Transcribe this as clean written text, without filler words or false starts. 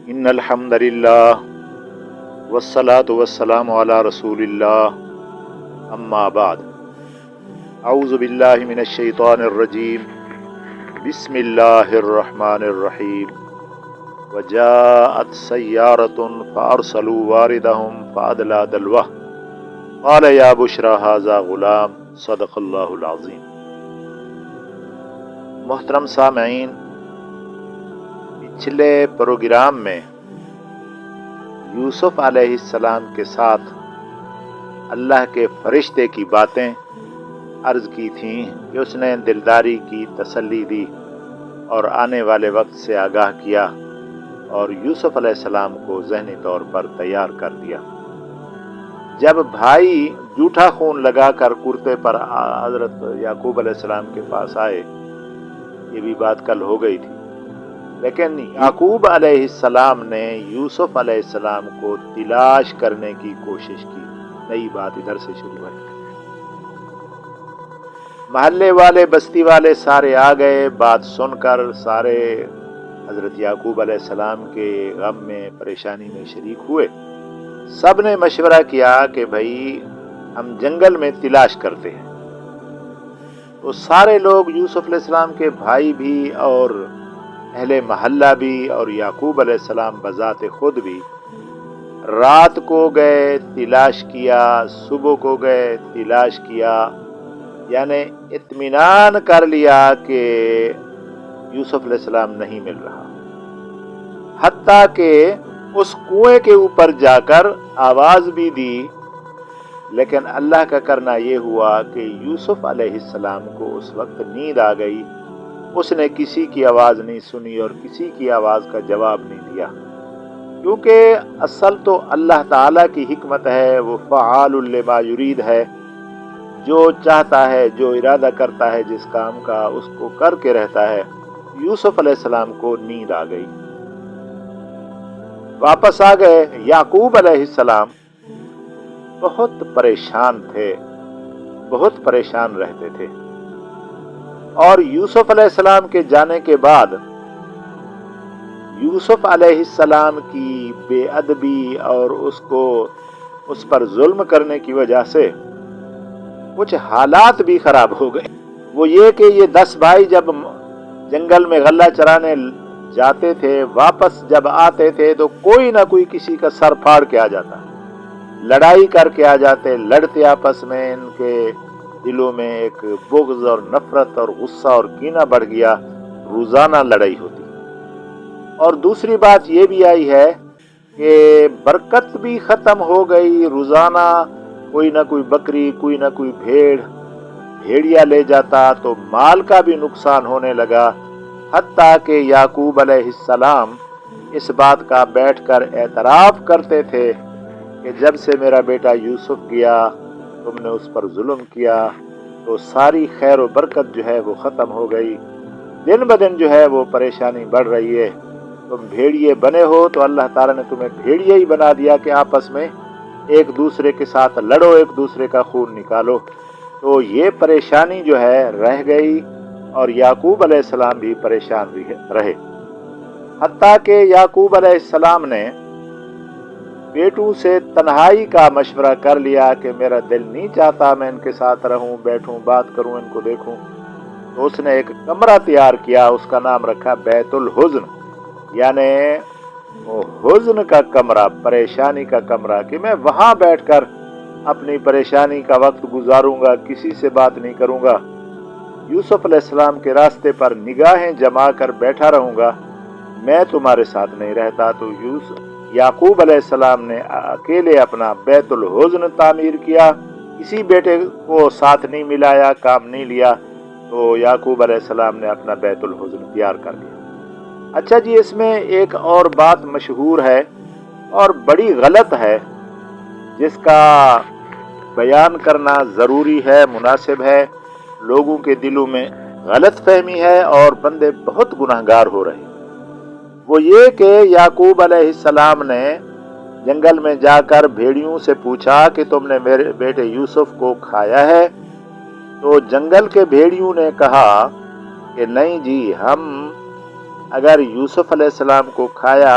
ان الحمد للہ والصلاة والسلام علی رسول اللہ اما بعد اعوذ باللہ من الشیطان الرجیم بسم اللہ الرحمن الرحیم وجاءت سیارة فارسلوا واردهم فادلی دلوه قال یا بشری ھذا غلام صدق اللہ العظیم۔ محترم سامعین، پچھلے پروگرام میں یوسف علیہ السلام کے ساتھ اللہ کے فرشتے کی باتیں عرض کی تھیں کہ اس نے دلداری کی، تسلی دی اور آنے والے وقت سے آگاہ کیا اور یوسف علیہ السلام کو ذہنی طور پر تیار کر دیا۔ جب بھائی جھوٹا خون لگا کر کرتے پر حضرت یعقوب علیہ السلام کے پاس آئے، یہ بھی بات کل ہو گئی تھی، لیکن یعقوب علیہ السلام نے یوسف علیہ السلام کو تلاش کرنے کی کوشش کی۔ نئی بات ادھر سے شروع ہے۔ محلے والے، بستی والے سارے آ گئے، بات سن کر سارے حضرت یعقوب علیہ السلام کے غم میں، پریشانی میں شریک ہوئے۔ سب نے مشورہ کیا کہ بھائی ہم جنگل میں تلاش کرتے ہیں۔ تو سارے لوگ، یوسف علیہ السلام کے بھائی بھی اور اہل محلہ بھی اور یعقوب علیہ السلام بذات خود بھی، رات کو گئے تلاش کیا، صبح کو گئے تلاش کیا، یعنی اطمینان کر لیا کہ یوسف علیہ السلام نہیں مل رہا۔ حتیٰ کہ اس کنویں کے اوپر جا کر آواز بھی دی، لیکن اللہ کا کرنا یہ ہوا کہ یوسف علیہ السلام کو اس وقت نیند آ گئی۔ اس نے کسی کی آواز نہیں سنی اور کسی کی آواز کا جواب نہیں دیا، کیونکہ اصل تو اللہ تعالیٰ کی حکمت ہے، وہ فعال لما یرید ہے، جو چاہتا ہے، جو ارادہ کرتا ہے جس کام کا، اس کو کر کے رہتا ہے۔ یوسف علیہ السلام کو نیند آ گئی، واپس آ گئے۔ یعقوب علیہ السلام بہت پریشان تھے، بہت پریشان رہتے تھے، اور یوسف علیہ السلام کے جانے کے بعد یوسف علیہ السلام کی بے ادبی اور اس پر ظلم کرنے کی وجہ سے کچھ حالات بھی خراب ہو گئے۔ وہ یہ کہ یہ 10 بھائی جب جنگل میں غلہ چرانے جاتے تھے، واپس جب آتے تھے تو کوئی نہ کوئی کسی کا سر پھاڑ کے آ جاتا، لڑائی کر کے آ جاتے، لڑتے آپس میں۔ ان کے دلوں میں ایک بغض اور نفرت اور غصہ اور کینہ بڑھ گیا، روزانہ لڑائی ہوتی۔ اور دوسری بات یہ بھی آئی ہے کہ برکت بھی ختم ہو گئی، روزانہ کوئی نہ کوئی بکری، کوئی نہ کوئی بھیڑیا لے جاتا، تو مال کا بھی نقصان ہونے لگا۔ حتیٰ کہ یعقوب علیہ السلام اس بات کا بیٹھ کر اعتراف کرتے تھے کہ جب سے میرا بیٹا یوسف گیا تم نے اس پر ظلم کیا، تو ساری خیر و برکت جو ہے وہ ختم ہو گئی، دن بدن جو ہے وہ پریشانی بڑھ رہی ہے۔ تم بھیڑیے بنے ہو تو اللہ تعالیٰ نے تمہیں بھیڑیے ہی بنا دیا کہ آپس میں ایک دوسرے کے ساتھ لڑو، ایک دوسرے کا خون نکالو۔ تو یہ پریشانی جو ہے رہ گئی، اور یعقوب علیہ السلام بھی پریشان رہے۔ حتیٰ کہ یعقوب علیہ السلام نے بیٹوں سے تنہائی کا مشورہ کر لیا کہ میرا دل نہیں چاہتا میں ان کے ساتھ رہوں، بیٹھوں، بات کروں، ان کو دیکھوں۔ تو اس نے ایک کمرہ تیار کیا، اس کا نام رکھا بیت الحزن، یعنی حزن کا کمرہ، پریشانی کا کمرہ، کہ میں وہاں بیٹھ کر اپنی پریشانی کا وقت گزاروں گا، کسی سے بات نہیں کروں گا، یوسف علیہ السلام کے راستے پر نگاہیں جما کر بیٹھا رہوں گا، میں تمہارے ساتھ نہیں رہتا۔ تو یعقوب علیہ السلام نے اکیلے اپنا بیت الحزن تعمیر کیا، کسی بیٹے کو ساتھ نہیں ملایا، کام نہیں لیا۔ تو یعقوب علیہ السلام نے اپنا بیت الحزن تیار کر لیا۔ اچھا جی، اس میں ایک اور بات مشہور ہے اور بڑی غلط ہے، جس کا بیان کرنا ضروری ہے، مناسب ہے۔ لوگوں کے دلوں میں غلط فہمی ہے اور بندے بہت گناہگار ہو رہے ہیں۔ وہ یہ کہ یعقوب علیہ السلام نے جنگل میں جا کر بھیڑیوں سے پوچھا کہ تم نے میرے بیٹے یوسف کو کھایا ہے؟ تو جنگل کے بھیڑیوں نے کہا کہ نہیں جی، ہم اگر یوسف علیہ السلام کو کھایا